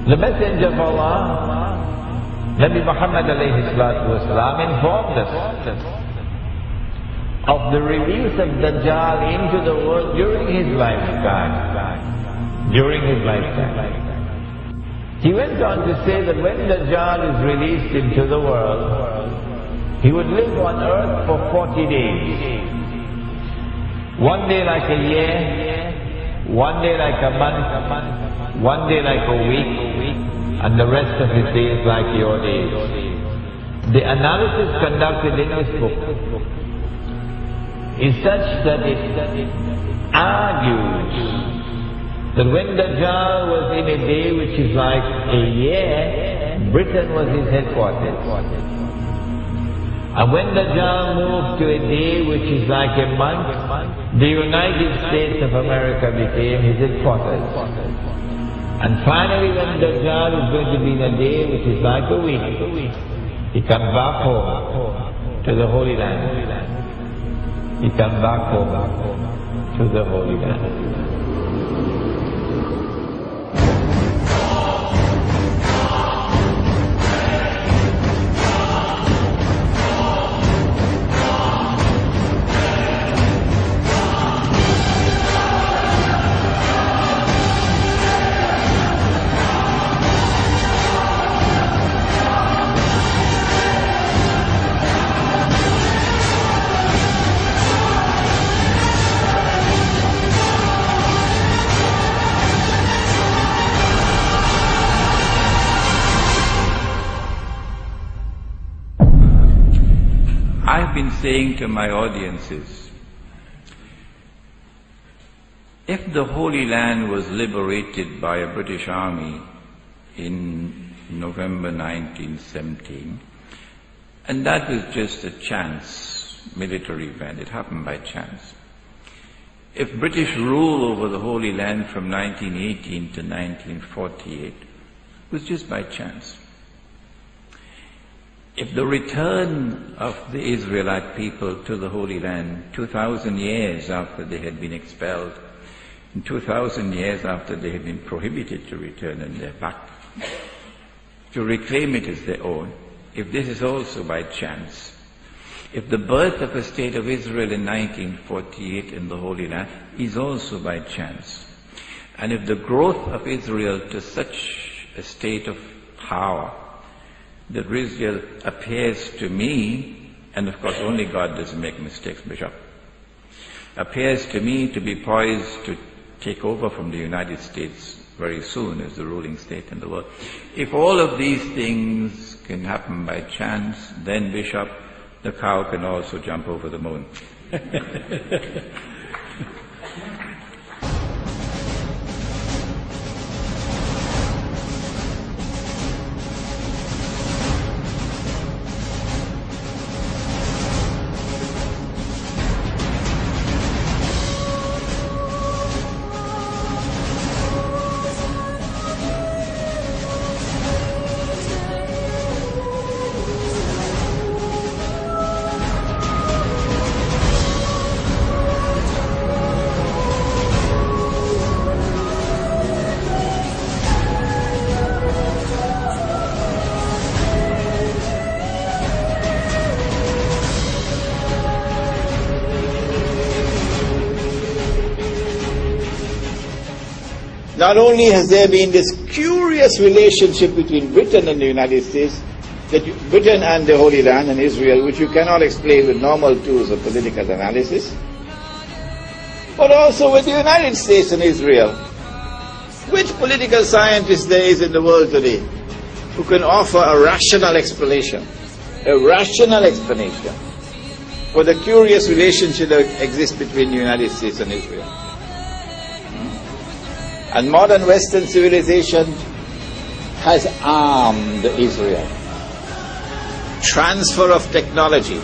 The Messenger of Allah, Nabi Muhammad alayhi salatu wasalam, informed us of the release of Dajjal into the world during his lifetime. He went on to say that when Dajjal is released into the world, he would live on earth for 40 days. One day like a year, one day like a month, one day like a week, and the rest of his days like your days. The analysis conducted in this book is such that it argues that when Dajjal was in a day which is like a year, Britain was his headquarters. And when Dajjal moved to a day which is like a month, the United States of America became his headquarters. And finally when Dajjal is going to be in a day which is like a week, he comes back home to the Holy Land. He comes back home to the Holy Land. I've been saying to my audiences, if the Holy Land was liberated by a British army in November 1917, and that was just a chance military event, it happened by chance. If British rule over the Holy Land from 1918 to 1948 was just by chance. If the return of the Israelite people to the Holy Land 2,000 years after they had been expelled, and 2,000 years after they had been prohibited to return and they're back, to reclaim it as their own, if this is also by chance, if the birth of a state of Israel in 1948 in the Holy Land is also by chance, and if the growth of Israel to such a state of power that Israel appears to me, and of course only God doesn't make mistakes, Bishop, appears to me to be poised to take over from the United States very soon as the ruling state in the world. If all of these things can happen by chance, then Bishop, the cow can also jump over the moon. Not only has there been this curious relationship between Britain and the United States, Britain and the Holy Land and Israel, which you cannot explain with normal tools of political analysis, but also with the United States and Israel. Which political scientist there is in the world today who can offer a rational explanation for the curious relationship that exists between the United States and Israel? And modern Western civilization has armed Israel. Transfer of technology,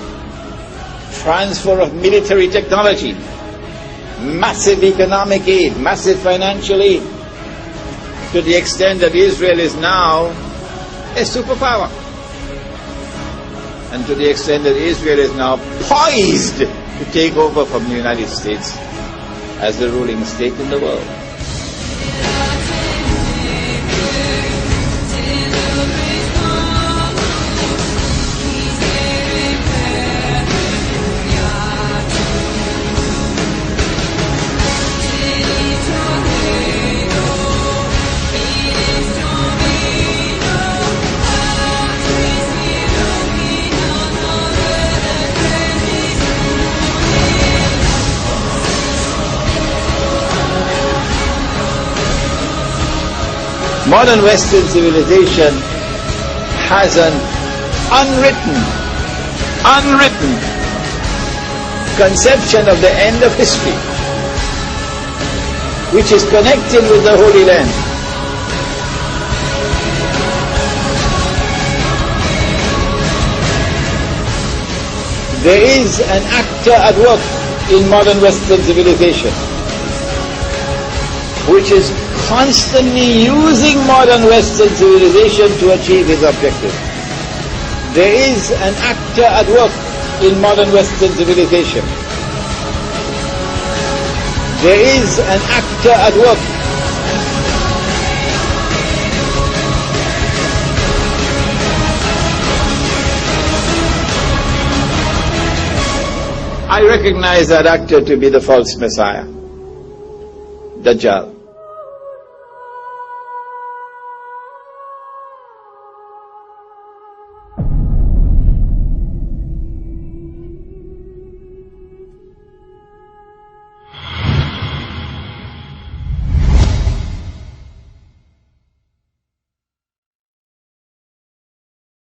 transfer of military technology, massive economic aid, massive financial aid, to the extent that Israel is now a superpower. And to the extent that Israel is now poised to take over from the United States as the ruling state in the world. Modern Western civilization has an unwritten conception of the end of history, which is connected with the Holy Land. There is an actor at work in modern Western civilization, which is constantly using modern Western civilization to achieve his objective. There is an actor at work in modern Western civilization. There is an actor at work. I recognize that actor to be the false Messiah, Dajjal.